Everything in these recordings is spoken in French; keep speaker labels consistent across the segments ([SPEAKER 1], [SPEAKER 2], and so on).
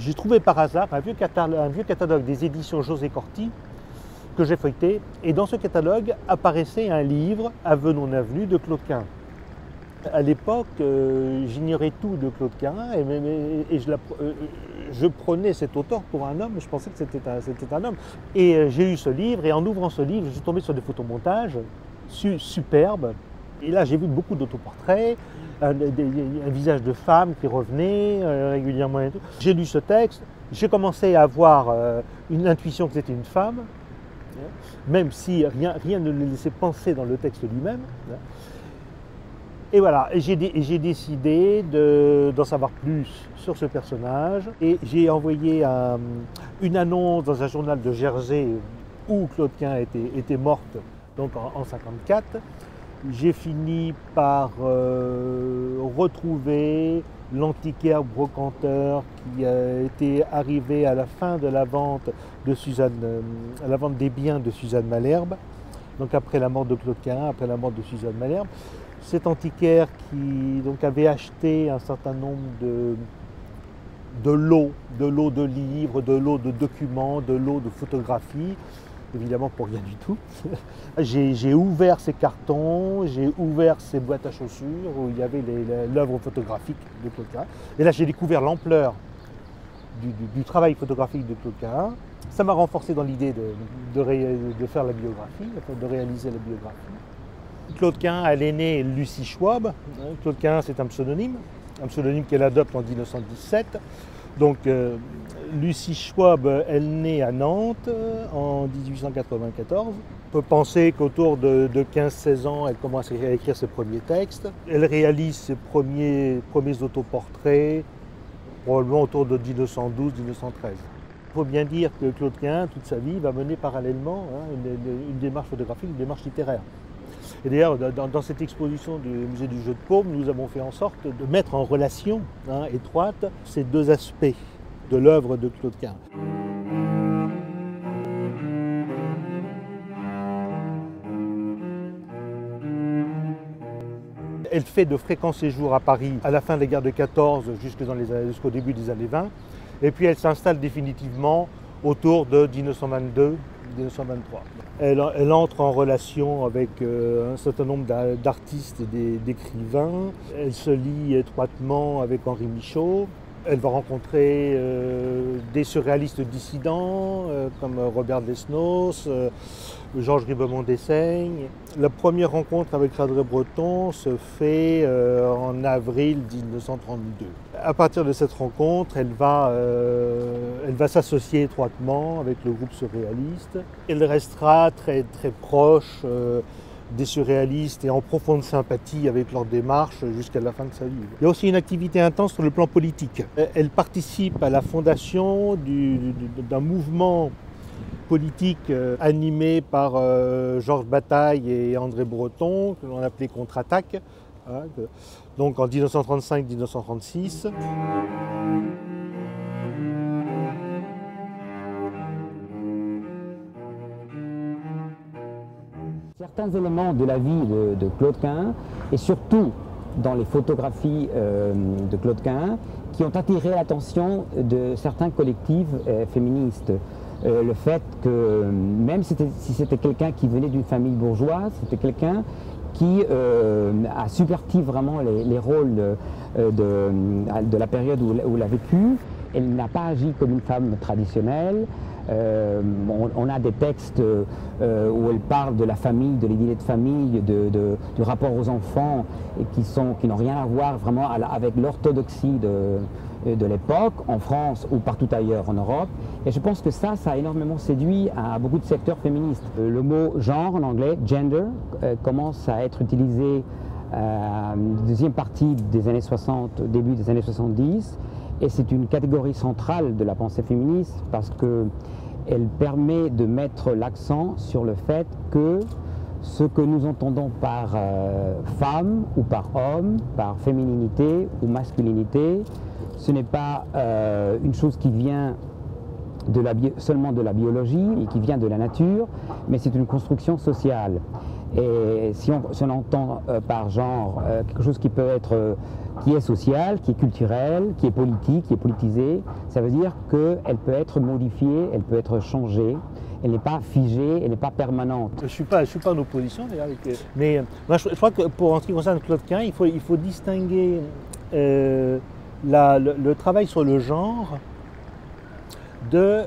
[SPEAKER 1] J'ai trouvé par hasard un vieux catalogue des éditions José Corti que j'ai feuilleté, et dans ce catalogue apparaissait un livre, Avenue en avenue, de Claude Quin. À l'époque, j'ignorais tout de Claude Quin et je prenais cet auteur pour un homme, je pensais que c'était un homme. Et j'ai eu ce livre, et en ouvrant ce livre, je suis tombé sur des photomontages superbes. Et là, j'ai vu beaucoup d'autoportraits, un visage de femme qui revenait régulièrement et tout. J'ai lu ce texte, j'ai commencé à avoir une intuition que c'était une femme, même si rien ne le laissait penser dans le texte lui-même. Et voilà, j'ai décidé d'en savoir plus sur ce personnage, et j'ai envoyé une annonce dans un journal de Jersey où Claude Quin était morte, donc en 1954. J'ai fini par retrouver l'antiquaire brocanteur qui était arrivé à la fin de la vente de à la vente des biens de Suzanne Malherbe, donc après la mort de Claude Quin, après la mort de Suzanne Malherbe. Cet antiquaire qui donc avait acheté un certain nombre de lots de livres, de lots de documents, de lots de photographies, évidemment pour rien du tout. J'ai ouvert ces cartons, j'ai ouvert ces boîtes à chaussures où il y avait l'œuvre photographique de Claude Quin. Et là j'ai découvert l'ampleur du travail photographique de Claude Quin. Ça m'a renforcé dans l'idée de faire la biographie, de réaliser la biographie. Claude Quin, elle est née Lucie Schwab. Claude Quin, c'est un pseudonyme qu'elle adopte en 1917. Donc Lucie Schwab, elle naît à Nantes en 1894. On peut penser qu'autour de 15-16 ans, elle commence à écrire ses premiers textes. Elle réalise ses premiers autoportraits probablement autour de 1912-1913. Il faut bien dire que Claude Quin, toute sa vie, va mener parallèlement une démarche photographique, une démarche littéraire. Et d'ailleurs, dans cette exposition du musée du Jeu de Paume, nous avons fait en sorte de mettre en relation étroite ces deux aspects de l'œuvre de Claude Quin. Elle fait de fréquents séjours à Paris à la fin de la guerre de 14 jusqu'au début des années 20. Et puis elle s'installe définitivement autour de 1922-1923. Elle entre en relation avec un certain nombre d'artistes et d'écrivains. Elle se lie étroitement avec Henri Michaud. Elle va rencontrer des surréalistes dissidents comme Robert Desnos, Georges Ribemont d'Essaigne. La première rencontre avec André Breton se fait en avril 1932. À partir de cette rencontre, elle va s'associer étroitement avec le groupe surréaliste. Elle restera très, très proche des surréalistes et en profonde sympathie avec leur démarche jusqu'à la fin de sa vie. Il y a aussi une activité intense sur le plan politique. Elle participe à la fondation d'un mouvement politique animé par Georges Bataille et André Breton, que l'on appelait Contre-Attaque, donc en 1935-1936.
[SPEAKER 2] Certains éléments de la vie de Claude Quin, et surtout dans les photographies de Claude Quin, qui ont attiré l'attention de certains collectifs féministes. Le fait que même si c'était quelqu'un qui venait d'une famille bourgeoise, c'était quelqu'un qui a subverti vraiment les rôles de la période où elle a vécu. Elle n'a pas agi comme une femme traditionnelle. On a des textes où elle parle de la famille, de l'idée de famille, du rapport aux enfants, et qui n'ont rien à voir vraiment avec l'orthodoxie de l'époque, en France ou partout ailleurs en Europe. Et je pense que ça a énormément séduit à beaucoup de secteurs féministes. Le mot genre en anglais, gender, commence à être utilisé à la deuxième partie des années 60, début des années 70. Et c'est une catégorie centrale de la pensée féministe parce qu'elle permet de mettre l'accent sur le fait que ce que nous entendons par femme ou par homme, par fémininité ou masculinité, ce n'est pas une chose qui vient seulement de la biologie et qui vient de la nature, mais c'est une construction sociale. Et si on entend par genre quelque chose qui peut être, qui est social, qui est culturel, qui est politique, qui est politisé, ça veut dire qu'elle peut être modifiée, elle peut être changée, elle n'est pas figée, elle n'est pas permanente.
[SPEAKER 1] Je suis pas en opposition d'ailleurs, mais moi, je crois que pour en ce qui concerne Claude Quin, il faut distinguer le travail sur le genre de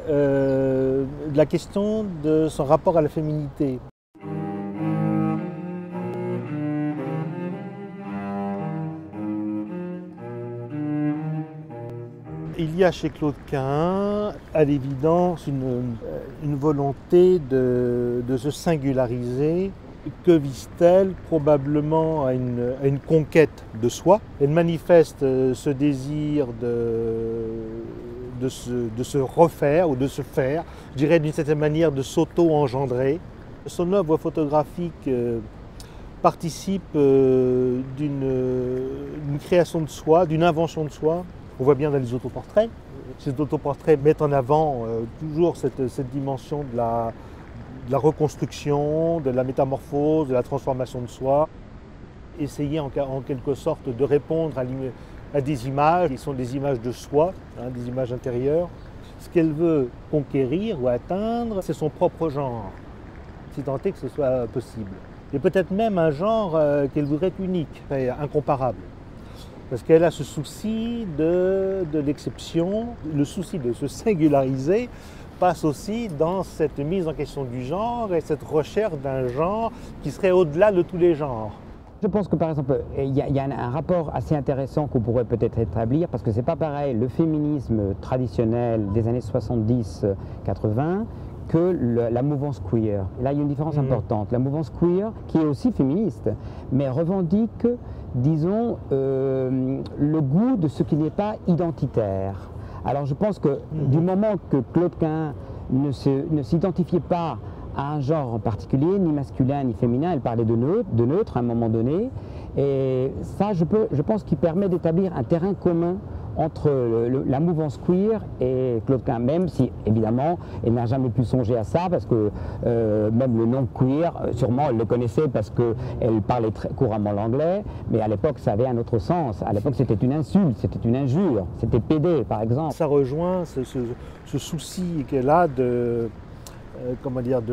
[SPEAKER 1] la question de son rapport à la féminité. Il y a chez Claude Quin, à l'évidence, une volonté de se singulariser. Que vise-t-elle? Probablement à une conquête de soi. Elle manifeste ce désir de se refaire ou de se faire, je dirais d'une certaine manière de s'auto-engendrer. Son œuvre photographique participe d'une création de soi, d'une invention de soi. On voit bien dans les autoportraits. Ces autoportraits mettent en avant toujours cette dimension de la reconstruction, de la métamorphose, de la transformation de soi. Essayer en quelque sorte de répondre à des images qui sont des images de soi, des images intérieures. Ce qu'elle veut conquérir ou atteindre, c'est son propre genre, si tant est que ce soit possible. Et peut-être même un genre qu'elle voudrait unique, incomparable. Parce qu'elle a ce souci de l'exception, le souci de se singulariser passe aussi dans cette mise en question du genre et cette recherche d'un genre qui serait au-delà de tous les genres.
[SPEAKER 2] Je pense que par exemple, il y a un rapport assez intéressant qu'on pourrait peut-être établir, parce que c'est pas pareil le féminisme traditionnel des années 70-80 que la mouvance queer. Là, il y a une différence importante. La mouvance queer, qui est aussi féministe, mais revendique, disons, le goût de ce qui n'est pas identitaire. Alors je pense que du moment que Claude Quin ne s'identifiait pas à un genre en particulier, ni masculin ni féminin, elle parlait de neutre à un moment donné, et ça je pense qu'il permet d'établir un terrain commun entre la mouvance queer et Claude Quin, même si évidemment elle n'a jamais pu songer à ça, parce que même le nom queer, sûrement elle le connaissait parce qu'elle parlait très couramment l'anglais, mais à l'époque ça avait un autre sens. À l'époque c'était une insulte, c'était une injure, c'était pédé par exemple.
[SPEAKER 1] Ça rejoint ce souci qu'elle a de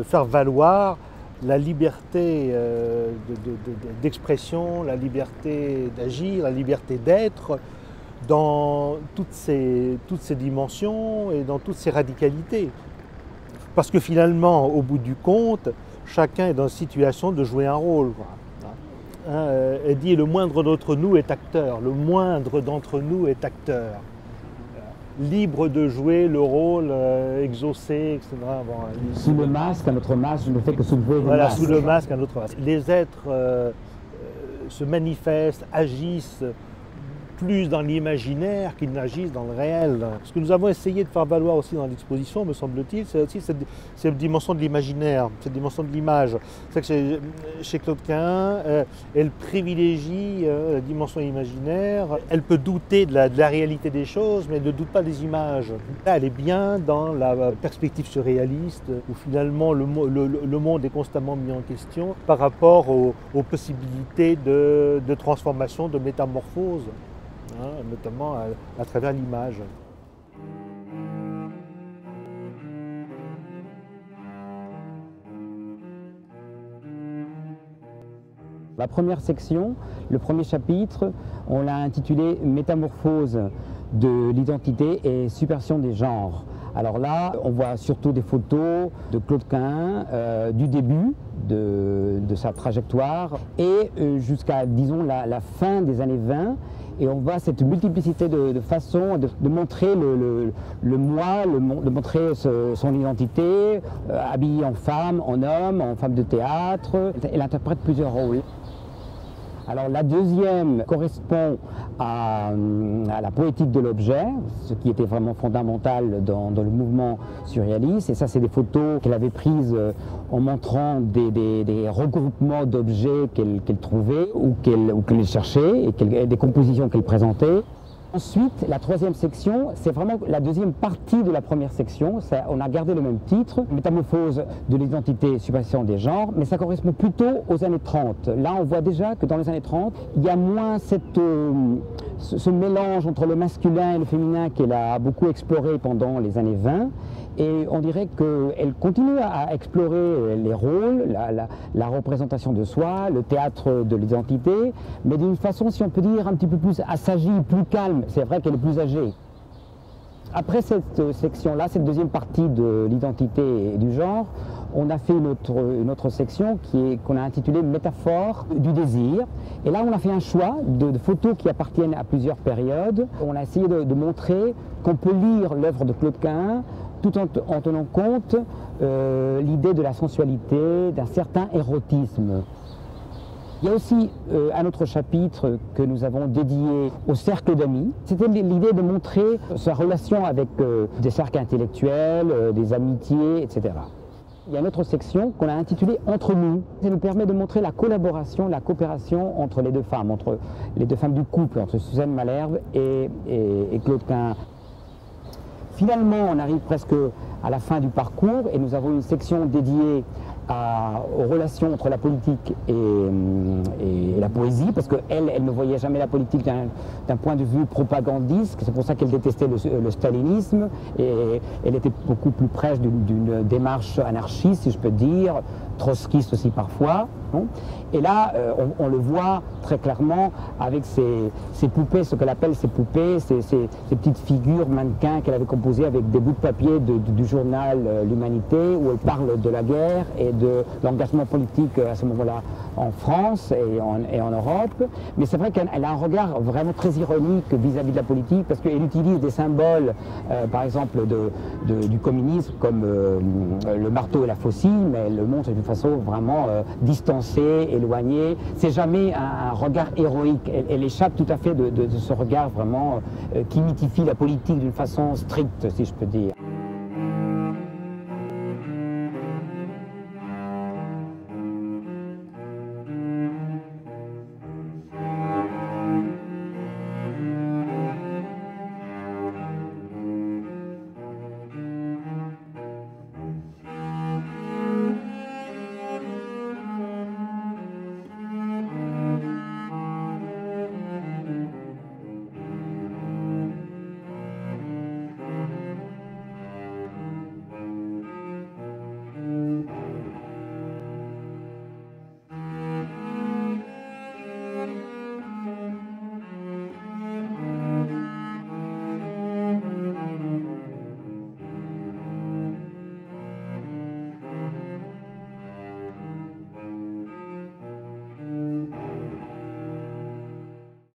[SPEAKER 1] faire valoir la liberté d'expression, la liberté d'agir, la liberté d'être, dans toutes ces dimensions et dans toutes ces radicalités. Parce que finalement, au bout du compte, chacun est dans une situation de jouer un rôle. Elle dit « le moindre d'entre nous est acteur », le moindre d'entre nous est acteur. Libre de jouer le rôle exaucé, etc.
[SPEAKER 2] Sous le masque, un autre masque ne fait que soulever le
[SPEAKER 1] voilà,
[SPEAKER 2] masque.
[SPEAKER 1] Sous le masque, un autre masque. Les êtres se manifestent, agissent plus dans l'imaginaire qu'ils n'agissent dans le réel. Ce que nous avons essayé de faire valoir aussi dans l'exposition, me semble-t-il, c'est aussi cette dimension de l'imaginaire, cette dimension de l'image. C'est que chez Claude Quin, elle privilégie la dimension imaginaire. Elle peut douter de la réalité des choses, mais elle ne doute pas des images. Là, elle est bien dans la perspective surréaliste, où finalement le monde est constamment mis en question par rapport aux possibilités de transformation, de métamorphose. Notamment à travers l'image.
[SPEAKER 2] La première section, le premier chapitre, on l'a intitulé « Métamorphose de l'identité et subversion des genres ». Alors là, on voit surtout des photos de Claude Quin, du début de sa trajectoire et jusqu'à, disons, la fin des années 20. Et on voit cette multiplicité de façons de montrer le moi, de montrer son identité, habillée en femme, en homme, en femme de théâtre. Elle interprète plusieurs rôles. Alors la deuxième correspond à la poétique de l'objet, ce qui était vraiment fondamental dans le mouvement surréaliste. Et ça, c'est des photos qu'elle avait prises en montrant des regroupements d'objets qu'elle trouvait ou qu'elle cherchait, et des compositions qu'elle présentait. Ensuite, la troisième section, c'est vraiment la deuxième partie de la première section. On a gardé le même titre, Métamorphose de l'identité, suppression des genres, mais ça correspond plutôt aux années 30. Là, on voit déjà que dans les années 30, il y a moins ce mélange entre le masculin et le féminin qu'elle a beaucoup exploré pendant les années 20. Et on dirait qu'elle continue à explorer les rôles, la représentation de soi, le théâtre de l'identité, mais d'une façon, si on peut dire, un petit peu plus assagie, plus calme. C'est vrai qu'elle est plus âgée. Après cette section-là, cette deuxième partie de l'identité et du genre, on a fait une autre section qu'on a intitulée Métaphore du désir. Et là, on a fait un choix de photos qui appartiennent à plusieurs périodes. On a essayé de montrer qu'on peut lire l'œuvre de Claude Cahun tout en tenant compte l'idée de la sensualité, d'un certain érotisme. Il y a aussi un autre chapitre que nous avons dédié au cercle d'amis. C'était l'idée de montrer sa relation avec des cercles intellectuels, des amitiés, etc. Il y a une autre section qu'on a intitulée « Entre nous ». Ça nous permet de montrer la collaboration, la coopération entre les deux femmes, entre les deux femmes du couple, entre Suzanne Malherbe et Claude Cahun. Finalement, on arrive presque à la fin du parcours et nous avons une section dédiée aux relations entre la politique et la poésie, parce qu'elle ne voyait jamais la politique d'un point de vue propagandiste. C'est pour ça qu'elle détestait le stalinisme, et elle était beaucoup plus proche d'une démarche anarchiste, si je peux dire, trotskiste aussi parfois. Et là, on le voit très clairement avec ces poupées, ce qu'elle appelle ces poupées, ces petites figures mannequins qu'elle avait composées avec des bouts de papier du journal L'Humanité, où elle parle de la guerre et de l'engagement politique à ce moment-là en France et en Europe. Mais c'est vrai qu'elle a un regard vraiment très ironique vis-à-vis de la politique, parce qu'elle utilise des symboles, par exemple du communisme, comme le marteau et la faucille, mais elle le montre d'une façon vraiment distancée, éloignée. C'est jamais un regard héroïque. Elle échappe tout à fait de ce regard vraiment qui mythifie la politique d'une façon stricte, si je peux dire.